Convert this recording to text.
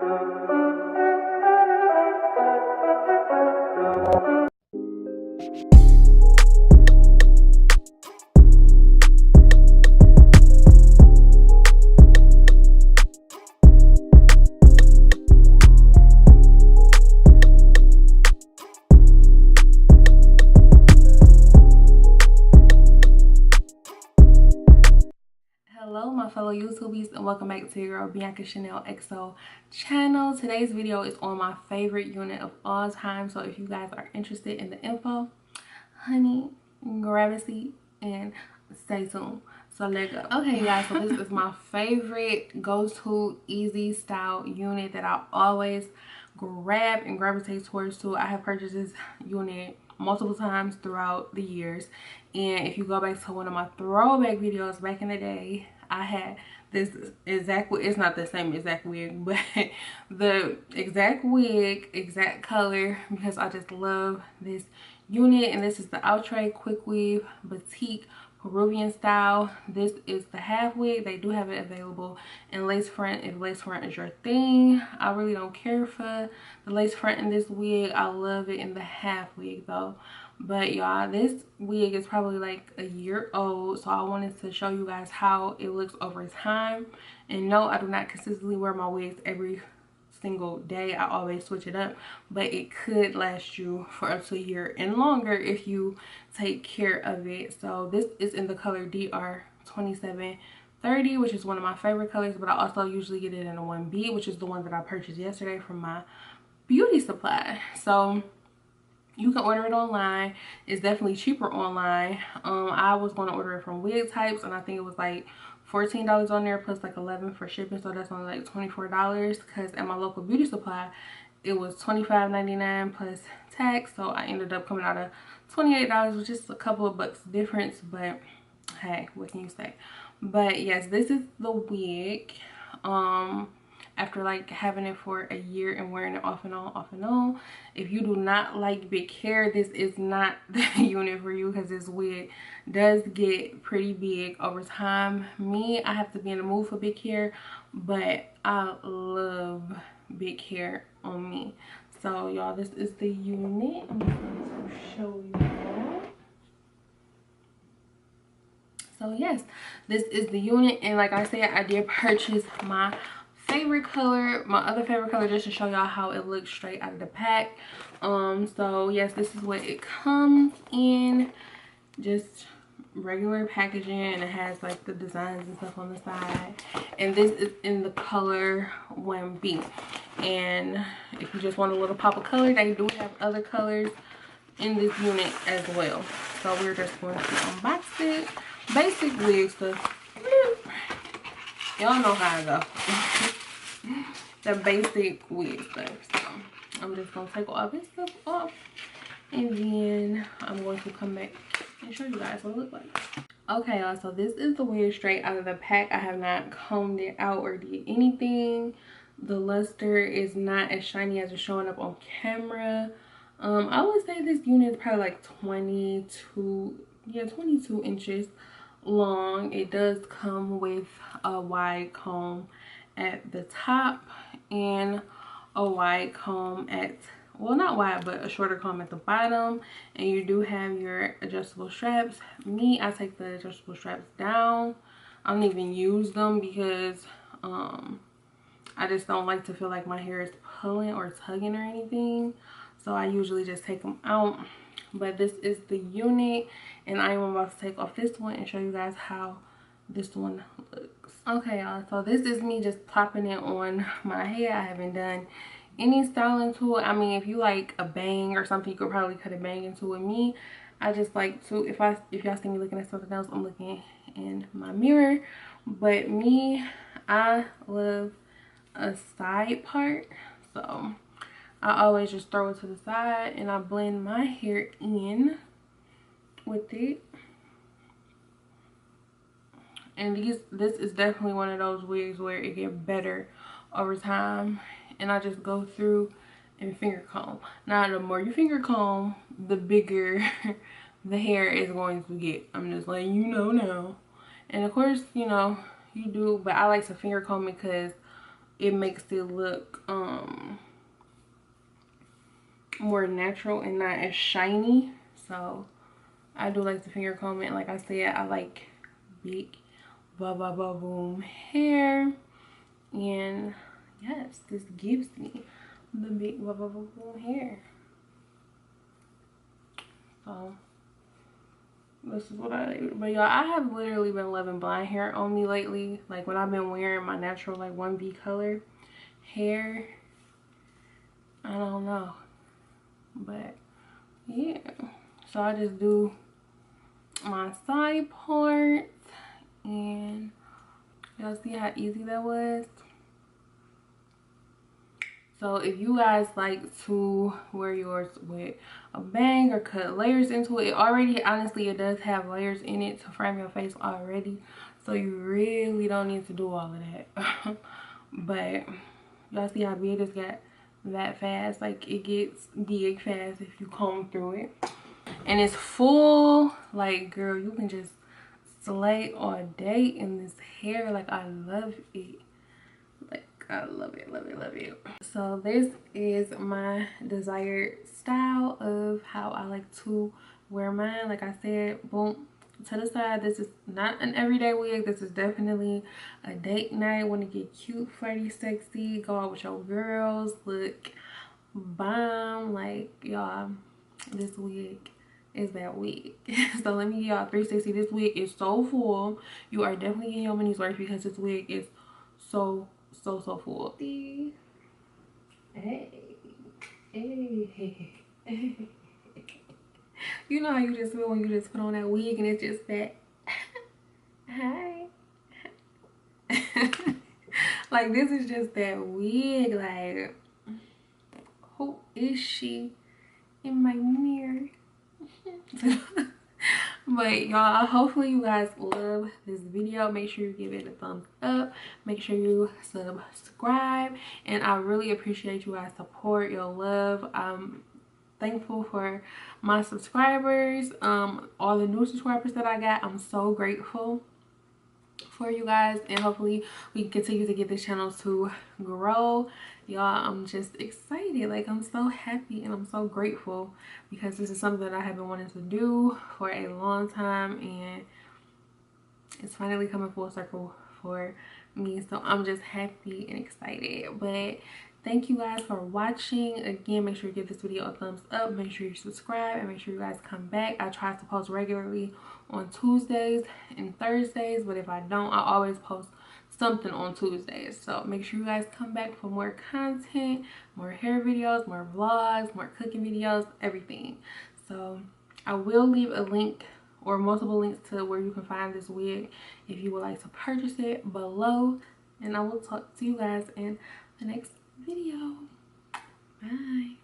Hello my fellow YouTubies and welcome back to your girl Bianca Chanel XO channel. Today's video is on my favorite unit of all time, so if you guys are interested in the info, honey, grab a seat and stay tuned. So let's go. Okay guys, so this is my favorite go-to easy style unit that I always grab and gravitate towards too. I have purchased this unit multiple times throughout the years, and if you go back to one of my throwback videos back in the day, I had this exact wig. It's not the same exact wig, but the exact wig, exact color, because I just love this unit. And this is the Outre Batik Peruvian style. This is the half wig. They do have it available in lace front if lace front is your thing. I really don't care for the lace front in this wig. I love it in the half wig though. But y'all, this wig is probably like a year old, so I wanted to show you guys how it looks over time. And no, I do not consistently wear my wigs every single day. I always switch it up, but it could last you for up to a year and longer if you take care of it. So this is in the color DR2730, which is one of my favorite colors, but I also usually get it in a 1B, which is the one that I purchased yesterday from my beauty supply. So you can order it online. It's definitely cheaper online. I was going to order it from Wig Types, and I think it was like $14 on there plus like $11 for shipping, so that's only like $24, because at my local beauty supply it was $25.99 plus tax, so I ended up coming out of $28, which is a couple of bucks difference, but hey, what can you say? But yes, this is the wig after like having it for a year and wearing it off and on. If you do not like big hair, this is not the unit for you, because this wig does get pretty big over time. Me, I have to be in the mood for big hair, but I love big hair on me. So y'all, this is the unit. I'm just going to show you all. So yes, this is the unit, and like I said, I did purchase my favorite color, my other favorite color, just to show y'all how it looks straight out of the pack. So yes, this is what it comes in, just regular packaging, and it has like the designs and stuff on the side. And this is in the color 1B, and if you just want a little pop of color, they do have other colors in this unit as well. So we're just going to unbox it. Basic wig stuff. Y'all know how I go. The basic wig stuff. So I'm just gonna take all this stuff off, and then I'm going to come back and show you guys what it looks like. Okay y'all, so this is the wig straight out of the pack. I have not combed it out or did anything. The luster is not as shiny as it's showing up on camera. I would say this unit is probably like 22 inches long. It does come with a wide comb at the top and a wide comb at, well, not wide, but a shorter comb at the bottom. And you do have your adjustable straps. Me, I take the adjustable straps down. I don't even use them because I just don't like to feel like my hair is pulling or tugging or anything, so I usually just take them out. But this is the unit, and I am about to take off this one and show you guys how this one looks. Okay y'all, so this is me just popping it on my hair. I haven't done any styling to it. I mean, if you like a bang or something, you could probably cut a bang into it. Me, I just like to, if y'all see me looking at something else, I'm looking in my mirror. But me, I love a side part, so I always just throw it to the side and I blend my hair in with it. And this is definitely one of those wigs where it gets better over time, and I just go through and finger comb. Now the more you finger comb, the bigger the hair is going to get. I'm just letting you know now. And of course, you know, you do, but I like to finger comb it because it makes it look more natural and not as shiny. So I do like the finger comb, and like I said, I like big boom hair. And yes, this gives me the big boom hair. So this is what I do. But y'all, I have literally been loving blonde hair on me lately. Like when I've been wearing my natural like 1B color hair, I don't know, but yeah. So I just do my side parts, and y'all see how easy that was. So if you guys like to wear yours with a bang or cut layers into it, already honestly it does have layers in it to frame your face already, so you really don't need to do all of that. But y'all see how big it got that fast? Like it gets big fast if you comb through it, and it's full. Like girl, you can just slay all day in this hair. Like I love it. Like I love it, love it, love it. So this is my desired style of how I like to wear mine. Like I said, boom to the side. This is not an everyday wig. This is definitely a date night. Want to get cute, flirty, sexy, go out with your girls, look bomb. Like y'all, this wig is that wig. So let me give y'all 360. This wig is so full. You are definitely getting your money's worth because this wig is so full. Hey, hey. You know how you just feel when you just put on that wig and it's just that hi. Like this is just that wig. Like who is she in my mirror? But y'all, hopefully you guys love this video. Make sure you give it a thumbs up, make sure you subscribe, and I really appreciate you guys support, your love. I'm thankful for my subscribers, all the new subscribers that I got. I'm so grateful for you guys, and hopefully we can continue to get this channel to grow. Y'all, I'm just excited. Like I'm so happy and I'm so grateful because this is something that I have been wanting to do for a long time, and it's finally coming full circle for me. So I'm just happy and excited. But thank you guys for watching. Again, make sure you give this video a thumbs up, make sure you subscribe, and make sure you guys come back. I try to post regularly on Tuesdays and Thursdays, but if I don't, I always post something on Tuesdays. So make sure you guys come back for more content, more hair videos, more vlogs, more cooking videos, everything. So I will leave a link or multiple links to where you can find this wig if you would like to purchase it below, and I will talk to you guys in the next video. Bye.